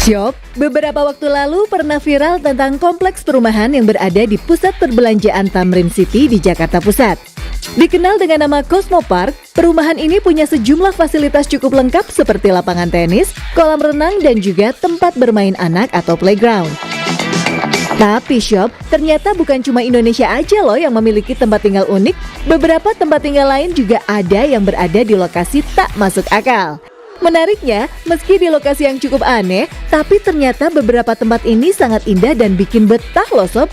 Job, beberapa waktu lalu pernah viral tentang kompleks perumahan yang berada di pusat perbelanjaan Tamrin City di Jakarta Pusat. Dikenal dengan nama Cosmo Park, perumahan ini punya sejumlah fasilitas cukup lengkap seperti lapangan tenis, kolam renang, dan juga tempat bermain anak atau playground. Tapi Shop, ternyata bukan cuma Indonesia aja loh yang memiliki tempat tinggal unik. Beberapa tempat tinggal lain juga ada yang berada di lokasi tak masuk akal. Menariknya, meski di lokasi yang cukup aneh, tapi ternyata beberapa tempat ini sangat indah dan bikin betah loh Sob.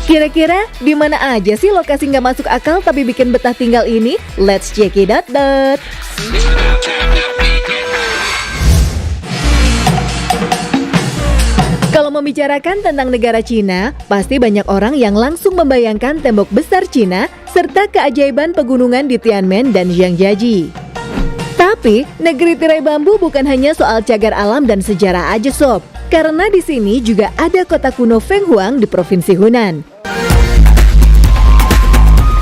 Kira-kira di mana aja sih lokasi nggak masuk akal tapi bikin betah tinggal ini? Let's check it out. Kalau membicarakan tentang negara Cina, pasti banyak orang yang langsung membayangkan tembok besar Cina serta keajaiban pegunungan di Tianmen dan Zhangjiajie. Tapi, negeri tirai bambu bukan hanya soal cagar alam dan sejarah aja Sob, karena di sini juga ada kota kuno Fenghuang di Provinsi Hunan.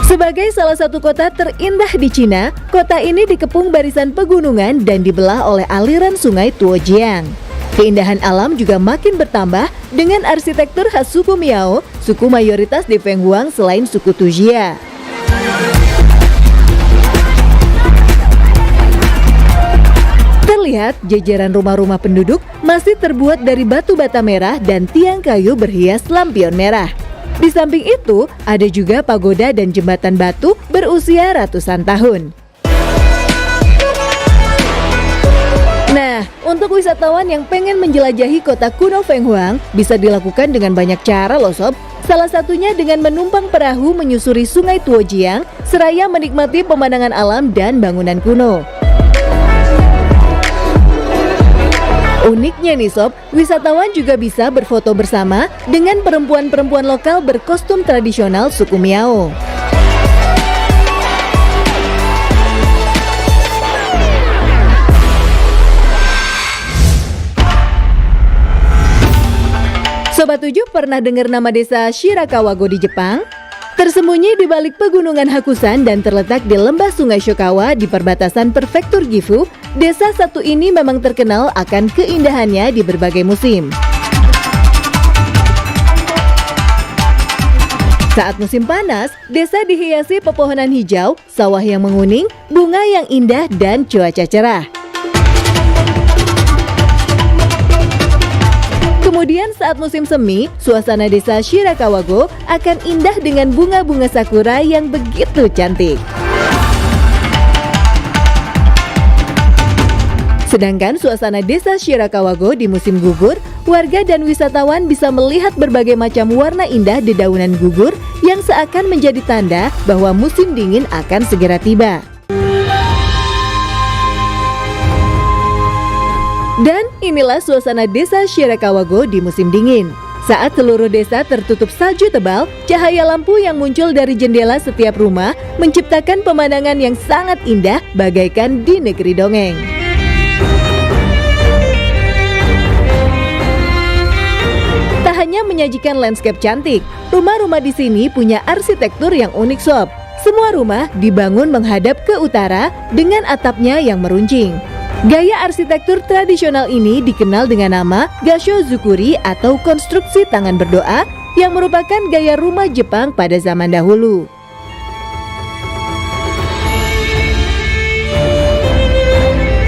Sebagai salah satu kota terindah di Cina, kota ini dikepung barisan pegunungan dan dibelah oleh aliran sungai Tuojiang. Keindahan alam juga makin bertambah dengan arsitektur khas suku Miao, suku mayoritas di Fenghuang selain suku Tujia. Terlihat jajaran rumah-rumah penduduk masih terbuat dari batu bata merah dan tiang kayu berhias lampion merah. Di samping itu, ada juga pagoda dan jembatan batu berusia ratusan tahun. Nah, untuk wisatawan yang pengen menjelajahi kota kuno Fenghuang, bisa dilakukan dengan banyak cara loh Sob. Salah satunya dengan menumpang perahu menyusuri sungai Tuojiang, seraya menikmati pemandangan alam dan bangunan kuno. Uniknya nih Sob, wisatawan juga bisa berfoto bersama dengan perempuan-perempuan lokal berkostum tradisional suku Miao. Sobat 7 pernah dengar nama desa Shirakawago di Jepang? Tersembunyi di balik pegunungan Hakusan dan terletak di lembah sungai Shokawa di perbatasan prefektur Gifu, desa satu ini memang terkenal akan keindahannya di berbagai musim. Saat musim panas, desa dihiasi pepohonan hijau, sawah yang menguning, bunga yang indah, dan cuaca cerah. Kemudian saat musim semi, suasana desa Shirakawago akan indah dengan bunga-bunga sakura yang begitu cantik. Sedangkan suasana desa Shirakawago di musim gugur, warga dan wisatawan bisa melihat berbagai macam warna indah dedaunan gugur yang seakan menjadi tanda bahwa musim dingin akan segera tiba. Dan inilah suasana desa Shirakawago di musim dingin. Saat seluruh desa tertutup salju tebal, cahaya lampu yang muncul dari jendela setiap rumah menciptakan pemandangan yang sangat indah bagaikan di negeri dongeng. Tak hanya menyajikan landscape cantik, rumah-rumah di sini punya arsitektur yang unik Sob. Semua rumah dibangun menghadap ke utara dengan atapnya yang meruncing. Gaya arsitektur tradisional ini dikenal dengan nama Gassho-zukuri atau konstruksi tangan berdoa yang merupakan gaya rumah Jepang pada zaman dahulu.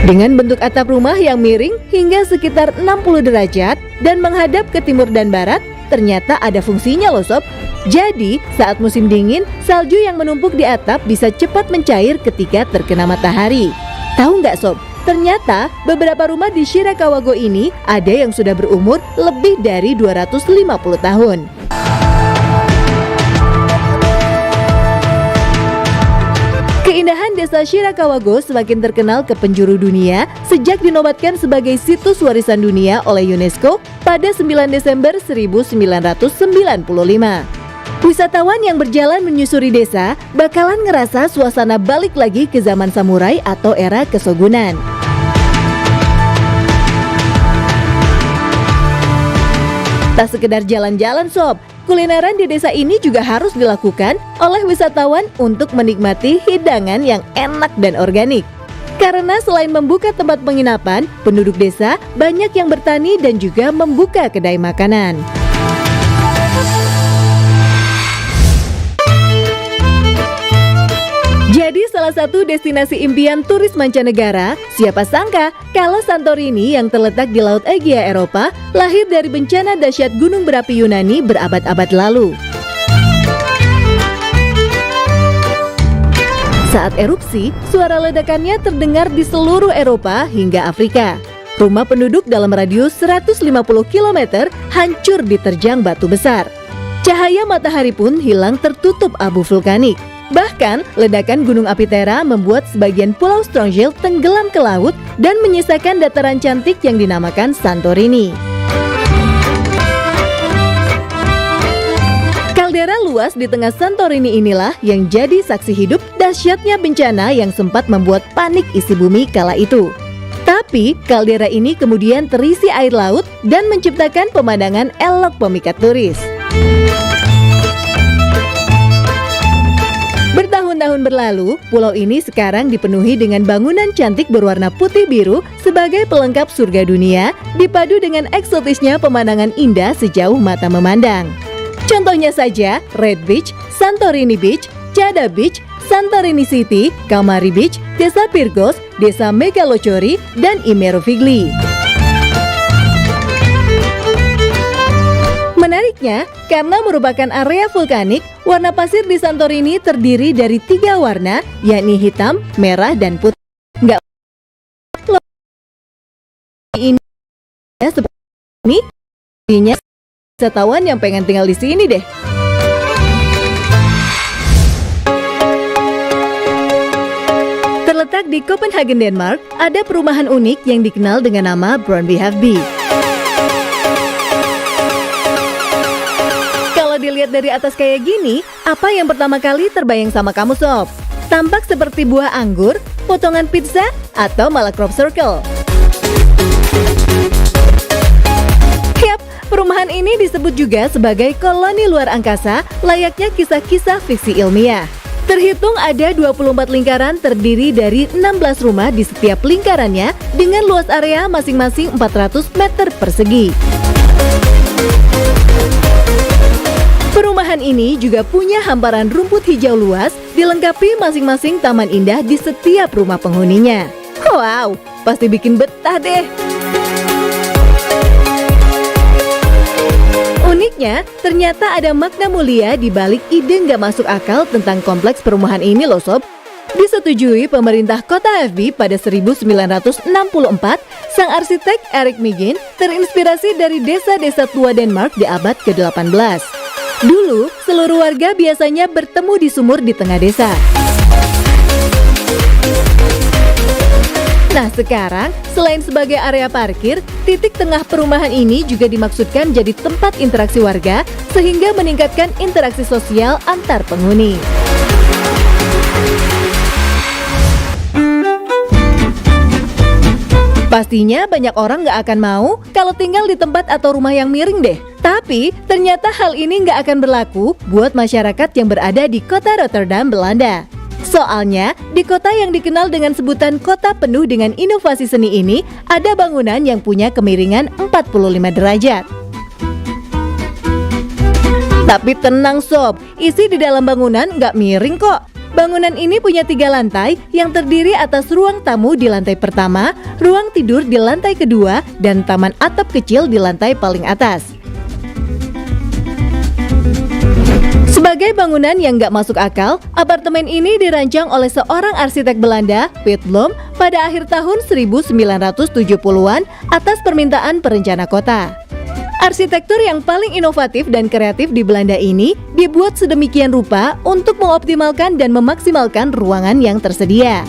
Dengan bentuk atap rumah yang miring hingga sekitar 60 derajat dan menghadap ke timur dan barat, ternyata ada fungsinya loh Sob. Jadi, saat musim dingin, salju yang menumpuk di atap bisa cepat mencair ketika terkena matahari. Tahu nggak Sob? Ternyata beberapa rumah di Shirakawago ini ada yang sudah berumur lebih dari 250 tahun. Keindahan desa Shirakawago semakin terkenal ke penjuru dunia sejak dinobatkan sebagai situs warisan dunia oleh UNESCO pada 9 Desember 1995. Wisatawan yang berjalan menyusuri desa bakalan ngerasa suasana balik lagi ke zaman samurai atau era kesogunan. Tak sekedar jalan-jalan Sob, kulineran di desa ini juga harus dilakukan oleh wisatawan untuk menikmati hidangan yang enak dan organik. Karena selain membuka tempat penginapan, penduduk desa banyak yang bertani dan juga membuka kedai makanan. Jadi salah satu destinasi impian turis mancanegara, siapa sangka kalau Santorini yang terletak di Laut Egea Eropa lahir dari bencana dahsyat gunung berapi Yunani berabad-abad lalu. Saat erupsi, suara ledakannya terdengar di seluruh Eropa hingga Afrika. Rumah penduduk dalam radius 150 km hancur diterjang batu besar. Cahaya matahari pun hilang tertutup abu vulkanik. Bahkan, ledakan gunung api Thera membuat sebagian pulau Stronghold tenggelam ke laut dan menyisakan dataran cantik yang dinamakan Santorini. Kaldera luas di tengah Santorini inilah yang jadi saksi hidup dahsyatnya bencana yang sempat membuat panik isi bumi kala itu. Tapi, kaldera ini kemudian terisi air laut dan menciptakan pemandangan elok pemikat turis. Bertahun-tahun berlalu, pulau ini sekarang dipenuhi dengan bangunan cantik berwarna putih biru sebagai pelengkap surga dunia, dipadu dengan eksotisnya pemandangan indah sejauh mata memandang. Contohnya saja, Red Beach, Santorini Beach, Chada Beach, Santorini City, Kamari Beach, Desa Pyrgos, Desa Megalochori, dan Imerovigli. Menariknya, karena merupakan area vulkanik, warna pasir di Santorini terdiri dari 3 warna, yakni hitam, merah, dan putih. Nggak ini seperti ini, artinya wisatawan yang pengen tinggal di sini deh. Terletak di Copenhagen, Denmark, ada perumahan unik yang dikenal dengan nama Brøndby. Dilihat dari atas kayak gini, apa yang pertama kali terbayang sama kamu sob? Tampak seperti buah anggur, potongan pizza, atau malah crop circle? Yap, perumahan ini disebut juga sebagai koloni luar angkasa, layaknya kisah-kisah fiksi ilmiah. Terhitung ada 24 lingkaran terdiri dari 16 rumah di setiap lingkarannya dengan luas area masing-masing 400 meter persegi. Perumahan ini juga punya hamparan rumput hijau luas, dilengkapi masing-masing taman indah di setiap rumah penghuninya. Wow, pasti bikin betah deh. Uniknya, ternyata ada makna mulia di balik ide nggak masuk akal tentang kompleks perumahan ini loh sob. Disetujui pemerintah kota Hefby pada 1964, sang arsitek Erik Myggen terinspirasi dari desa-desa tua Denmark di abad ke-18. Dulu, seluruh warga biasanya bertemu di sumur di tengah desa. Nah sekarang, selain sebagai area parkir, titik tengah perumahan ini juga dimaksudkan jadi tempat interaksi warga, sehingga meningkatkan interaksi sosial antar penghuni. Pastinya banyak orang nggak akan mau kalau tinggal di tempat atau rumah yang miring deh. Tapi ternyata hal ini nggak akan berlaku buat masyarakat yang berada di kota Rotterdam, Belanda. Soalnya, di kota yang dikenal dengan sebutan kota penuh dengan inovasi seni ini, ada bangunan yang punya kemiringan 45 derajat. Tapi tenang sob, isi di dalam bangunan nggak miring kok. Bangunan ini punya 3 lantai yang terdiri atas ruang tamu di lantai pertama, ruang tidur di lantai kedua, dan taman atap kecil di lantai paling atas. Sebagai bangunan yang nggak masuk akal, apartemen ini dirancang oleh seorang arsitek Belanda, Piet Blom, pada akhir tahun 1970-an atas permintaan perencana kota. Arsitektur yang paling inovatif dan kreatif di Belanda ini dibuat sedemikian rupa untuk mengoptimalkan dan memaksimalkan ruangan yang tersedia.